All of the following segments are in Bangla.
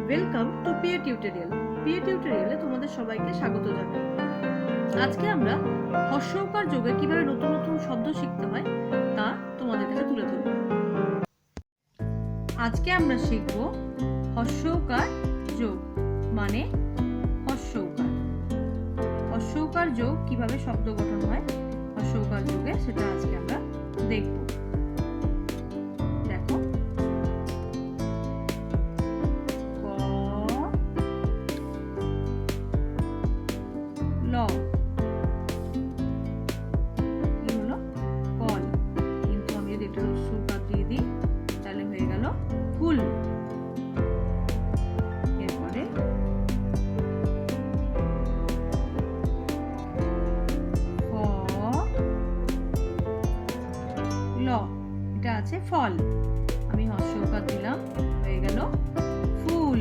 Welcome to PA tutorial. PA টিউটোরিয়ালে তোমাদের সবাইকে স্বাগত জানাই। আজকে আমরা হর্ষৌকার যোগে কিভাবে নতুন নতুন শব্দ শিখতে হয় তা তোমাদের কাছে তুলে ধরব। আজকে আমরা শিখব হর্ষৌকার যোগ মানে হর্ষৌকার। হর্ষৌকার যোগ কিভাবে শব্দ গঠন হয় হর্ষৌকার যোগে সেটা আজকে আমরা দেখব। এটা আছে ফল, আমি হর্ষৌকার দিলাম, হয়ে গেল ফুল।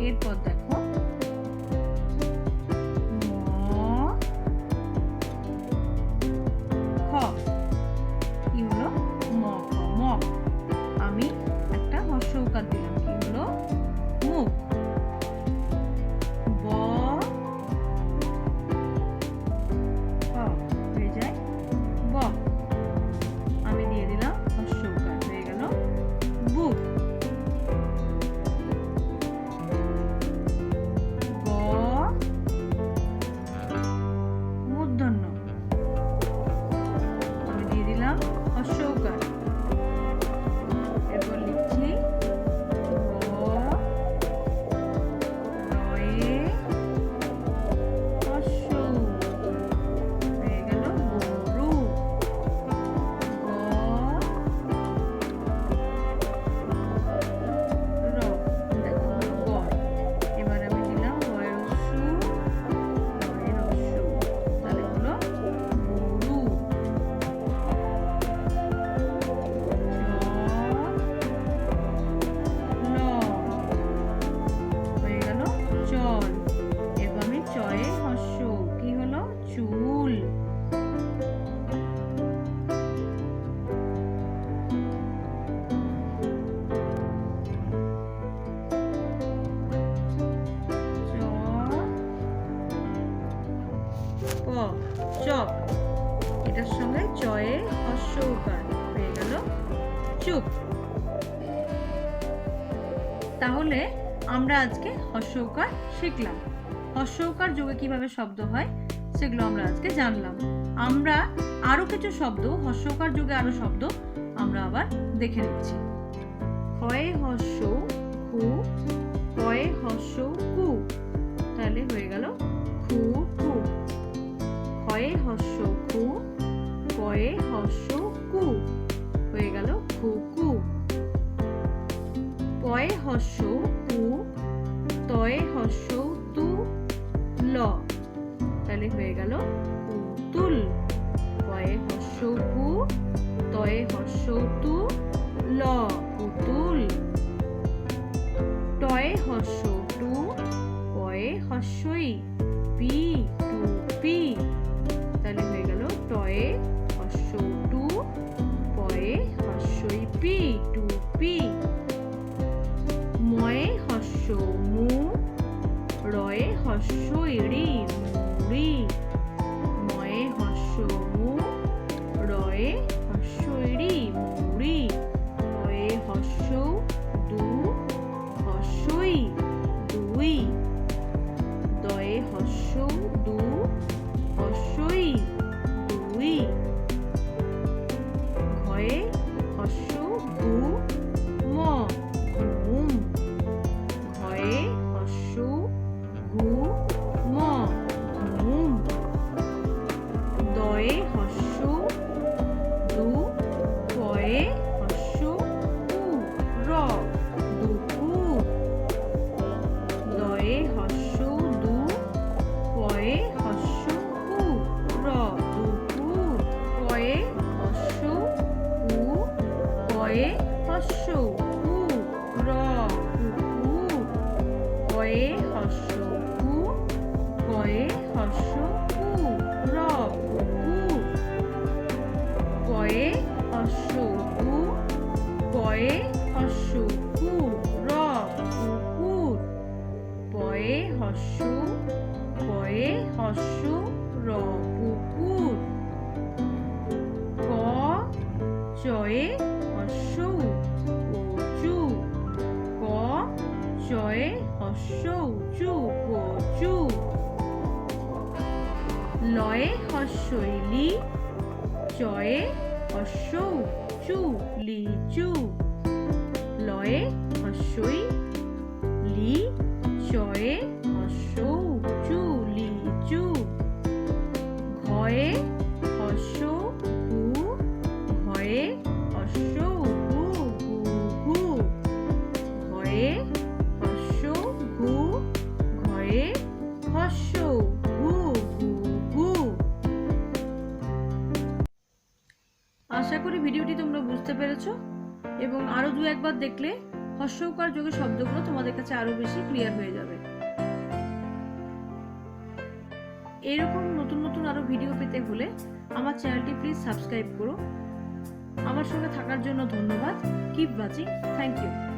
এরপর দেখো খ, কি হলো ম, মগ। আমি একটা হর্ষৌকার দিলাম, কি হলো মুখ। চপ, এটার সঙ্গে চয়ে হর্ষৌকার, হয়ে গেল চুপ। তাহলে আমরা আজকে হর্ষৌকার শিখলাম। হর্ষৌকার যোগে কিভাবে শব্দ হয় সেগুলো আমরা আজকে জানলাম। আমরা আরো কিছু শব্দ, হর্ষৌকার যোগে আরো শব্দ আমরা আবার দেখে নিচ্ছি। ক্ষয়ে হর্ষ খু, কয়ে হর্ষ কু, তাহলে হয়ে গেল খু খু। ক্ষয়ে হর্ষ খু, কয়ে হর্ষ কু, হয়ে গেল খু কু। পয়ে হর্ষ কু, তয়ে হর্ষ তু, ল, তাহলে হয়ে গেল পুতুল। পয়ে হর্ষ কু, তয়ে হর্ষ তু, ল, পুতুল। টয়ে হর্ষ টু, পয়ে হর্ষই, পি, টুপি, তাহলে হয়ে গেল টয়ে হর্ষ টু, পয়ে হর্ষই পি, টুপি। ময়ে হর্ষ মু, রয়ে হর্ষই রি, মুড়ি। ময়ে হর্ষ মু, রয়ে হর্ষই রি, মুড়ি। রয়ে হর্ষ দু, হর্ষই দুই। দয়ে হর্ষ দু, হর্ষই দুই। ঘয়ে হর্ষ ঘু, ম, ঘুম। ঘয়ে হর্ষ ঘু, ম, ঘুম। দয়ে হর্ষ দু, পয়ে হর্ষ উ, র, দুপুর। দয়ে হর্ষ দু, পয়ে হর্ষ উ, র, দুপুর। পয়ে হর্ষ উ, পয়ে হর্ষ উ, র, কুকুর। পয়ে হর্ষ উ, পয়ে হর্ষ উ, র, কুকুর। পয়ে হর্ষ উ, প পয়ে হস্য কু র কুকুর, পয়ে হস্য র কুকুর। ক চয়ে হস্য কচু, ক চয়ে হস্য চু কচু। লয়ে হস্যই লি, চয়ে হস্য চু লিচু, লয়ে হস্যই লি, চয়ে হস্য চু লিচু। ঘয়ে হস্য ঘু, ঘয়ে হস্য ঘু ঘু, ঘয়ে হস্য ঘু, ঘয়ে হস্য ঘু ঘু। আশা করি ভিডিওটি তোমরা বুঝতে পেরেছো এবং আরো দু একবার দেখলে হস্যকার যোগে শব্দগুলো তোমাদের কাছে আরো বেশি ক্লিয়ার হয়ে যাবে। এরকম নতুন নতুন আরো ভিডিও পেতে হলে আমার চ্যানেলটি প্লিজ সাবস্ক্রাইব করো। আমার সঙ্গে থাকার জন্য ধন্যবাদ। Keep watching. Thank you.